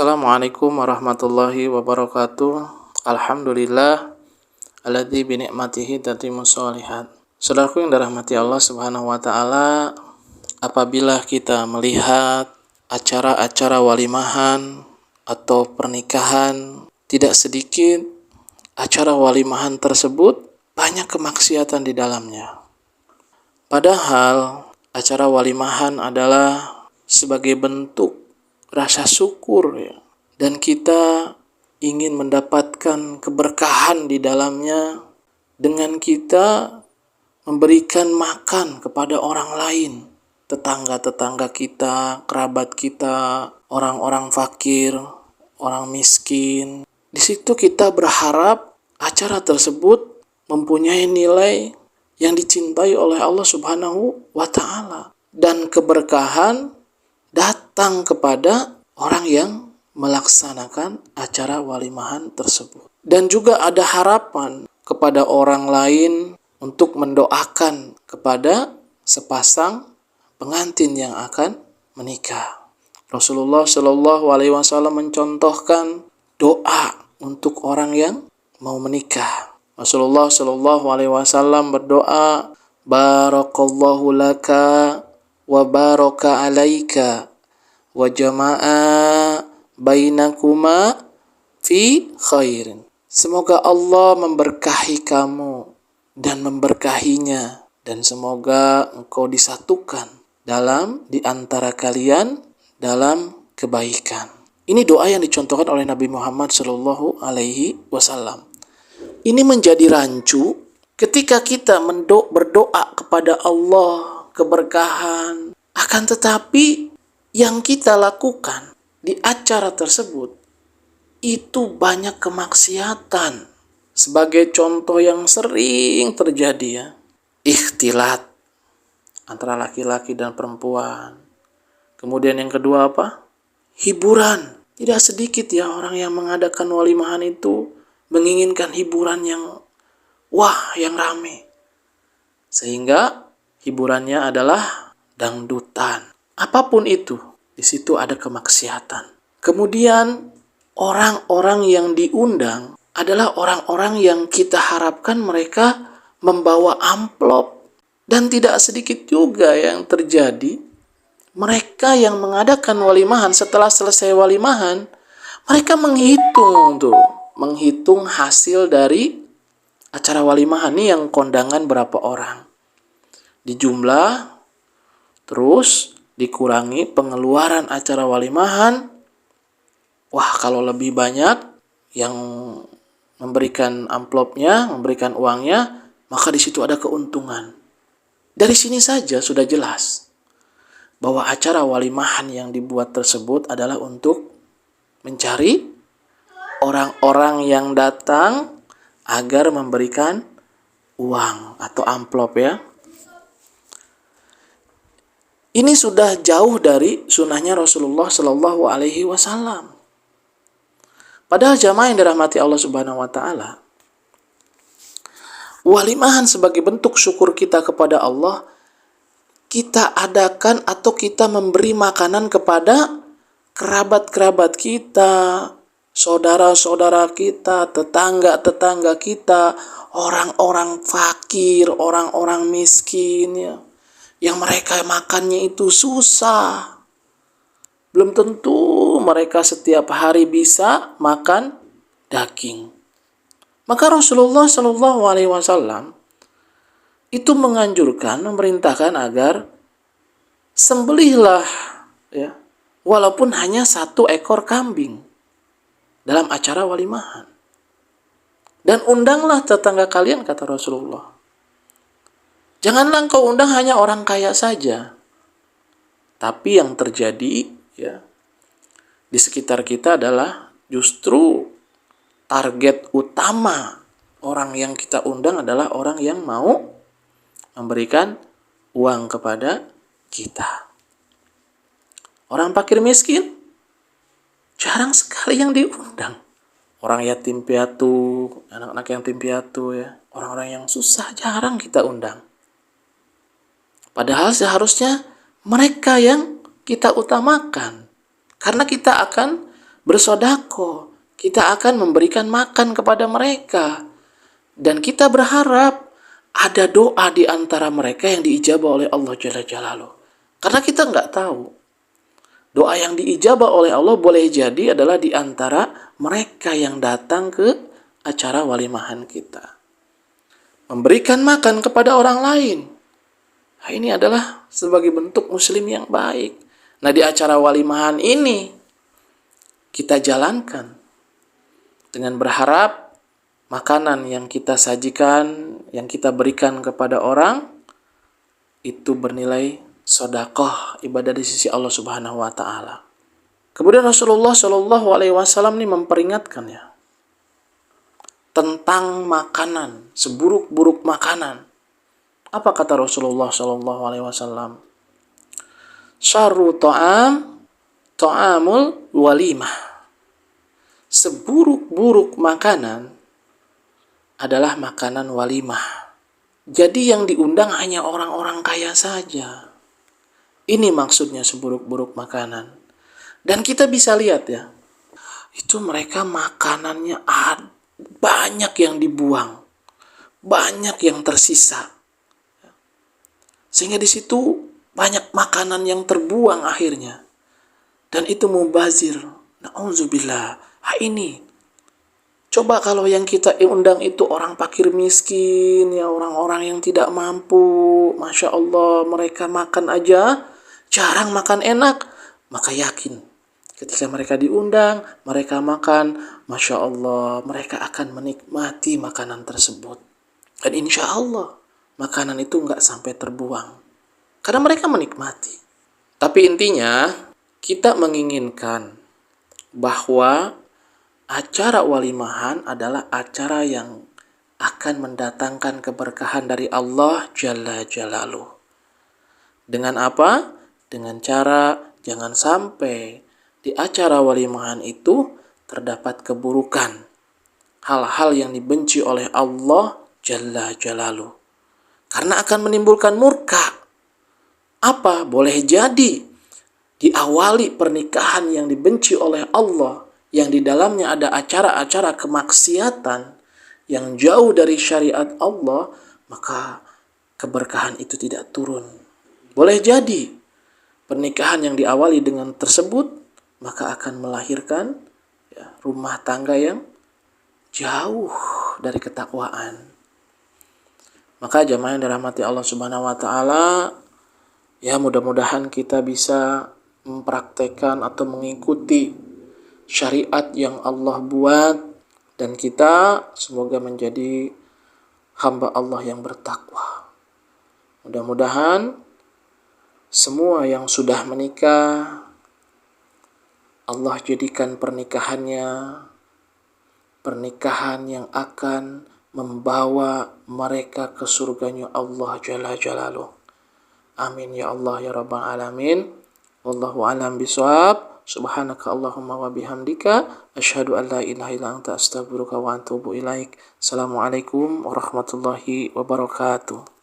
Assalamualaikum warahmatullahi wabarakatuh. Alhamdulillah alladzi bi ni'matihi tatimmu sholihat. Saudaraku yang dirahmati Allah Subhanahu wa taala, apabila kita melihat acara-acara walimahan atau pernikahan, tidak sedikit acara walimahan tersebut banyak kemaksiatan di dalamnya. Padahal acara walimahan adalah sebagai bentuk rasa syukur ya. Dan kita ingin mendapatkan keberkahan di dalamnya dengan kita memberikan makan kepada orang lain, tetangga-tetangga kita, kerabat kita, orang-orang fakir, orang miskin. Di situ kita berharap acara tersebut mempunyai nilai yang dicintai oleh Allah Subhanahu wa taala dan keberkahan datang kepada orang yang melaksanakan acara walimahan tersebut. Dan juga ada harapan kepada orang lain untuk mendoakan kepada sepasang pengantin yang akan menikah. Rasulullah Shallallahu Alaihi Wasallam mencontohkan doa untuk orang yang mau menikah. Rasulullah Shallallahu Alaihi Wasallam berdoa, Barakallahu laka wa baraka alaika wa jama'a bainakuma fi khairin. Semoga Allah memberkahi kamu dan memberkahinya, dan semoga engkau disatukan di antara kalian dalam kebaikan. Ini doa yang dicontohkan oleh Nabi Muhammad Shallallahu Alaihi Wasallam. Ini menjadi rancu ketika kita berdoa kepada Allah keberkahan, akan tetapi yang kita lakukan di acara tersebut itu banyak kemaksiatan. Sebagai contoh yang sering terjadi ya, ikhtilat antara laki-laki dan perempuan. Kemudian yang kedua apa? Hiburan. Tidak sedikit ya orang yang mengadakan walimahan itu menginginkan hiburan yang yang rame. Sehingga hiburannya adalah dangdutan. Apapun itu, di situ ada kemaksiatan. Kemudian orang-orang yang diundang adalah orang-orang yang kita harapkan mereka membawa amplop. Dan tidak sedikit juga yang terjadi, mereka yang mengadakan walimahan setelah selesai walimahan, mereka menghitung hasil dari acara walimahan ini yang kondangan berapa orang. Dijumlah, terus dikurangi pengeluaran acara walimahan. Kalau lebih banyak yang memberikan amplopnya, memberikan uangnya, maka di situ ada keuntungan. Dari sini saja sudah jelas bahwa acara walimahan yang dibuat tersebut adalah untuk mencari orang-orang yang datang agar memberikan uang atau amplop ya. Ini sudah jauh dari sunnahnya Rasulullah Shallallahu Alaihi Wasallam. Padahal jamaah yang dirahmati Allah Subhanahu Wa Taala, walimahan sebagai bentuk syukur kita kepada Allah, kita adakan atau kita memberi makanan kepada kerabat-kerabat kita, saudara-saudara kita, tetangga-tetangga kita, orang-orang fakir, orang-orang miskin ya, yang mereka makannya itu susah. Belum tentu mereka setiap hari bisa makan daging. Maka Rasulullah Shallallahu Alaihi Wasallam itu menganjurkan, memerintahkan agar sembelihlah ya, walaupun hanya 1 ekor kambing dalam acara walimahan. Dan undanglah tetangga kalian, kata Rasulullah. Janganlah engkau undang hanya orang kaya saja. Tapi yang terjadi ya di sekitar kita adalah justru target utama orang yang kita undang adalah orang yang mau memberikan uang kepada kita. Orang fakir miskin jarang sekali yang diundang. Orang yatim piatu, anak-anak yatim piatu ya, orang-orang yang susah jarang kita undang. Padahal seharusnya mereka yang kita utamakan. Karena kita akan bersodako, kita akan memberikan makan kepada mereka. Dan kita berharap ada doa di antara mereka yang diijabah oleh Allah Jalla Jalaluh. Karena kita nggak tahu. Doa yang diijabah oleh Allah boleh jadi adalah di antara mereka yang datang ke acara walimahan kita. Memberikan makan kepada orang lain. Nah, ini adalah sebagai bentuk muslim yang baik. Nah, di acara walimahan ini kita jalankan dengan berharap makanan yang kita sajikan, yang kita berikan kepada orang, itu bernilai sedekah, ibadah di sisi Allah Subhanahu wa taala. Kemudian Rasulullah Shallallahu alaihi wasallam ini memperingatkan ya tentang makanan, seburuk-buruk makanan. Apa kata Rasulullah Shallallahu alaihi wasallam? Syarru ta'amul walimah. Seburuk-buruk makanan adalah makanan walimah. Jadi yang diundang hanya orang-orang kaya saja. Ini maksudnya seburuk-buruk makanan. Dan kita bisa lihat ya, itu mereka makanannya banyak yang dibuang, banyak yang tersisa. Sehingga di situ banyak makanan yang terbuang akhirnya. Dan itu mubazir. Na'udzubillah. Ini. Coba kalau yang kita undang itu orang fakir miskin, ya orang-orang yang tidak mampu. Masya Allah, mereka makan aja jarang makan enak. Maka yakin ketika mereka diundang, mereka makan, Masya Allah, mereka akan menikmati makanan tersebut. Dan insya Allah, makanan itu nggak sampai terbuang. Karena mereka menikmati. Tapi intinya, kita menginginkan bahwa acara walimahan adalah acara yang akan mendatangkan keberkahan dari Allah Jalla Jalaluh. Dengan apa? Dengan cara jangan sampai di acara walimahan itu terdapat keburukan. Hal-hal yang dibenci oleh Allah Jalla Jalaluh. Karena akan menimbulkan murka. Apa? Boleh jadi diawali pernikahan yang dibenci oleh Allah, yang di dalamnya ada acara-acara kemaksiatan yang jauh dari syariat Allah, maka keberkahan itu tidak turun. Boleh jadi pernikahan yang diawali dengan tersebut, maka akan melahirkan rumah tangga yang jauh dari ketakwaan. Maka jamaah yang dirahmati Allah Subhanahu wa taala, ya mudah-mudahan kita bisa mempraktekkan atau mengikuti syariat yang Allah buat, dan kita semoga menjadi hamba Allah yang bertakwa. Mudah-mudahan semua yang sudah menikah, Allah jadikan pernikahannya pernikahan yang akan membawa mereka ke surganya Allah Jalla Jalaluh. Amin ya Allah ya Rabbal Alamin. Wallahu a'lam bishawab. Subhanaka Allahumma wa bihamdika asyhadu an la ilaha illa anta astaghfiruka wa atubu ilaik. Assalamualaikum warahmatullahi wabarakatuh.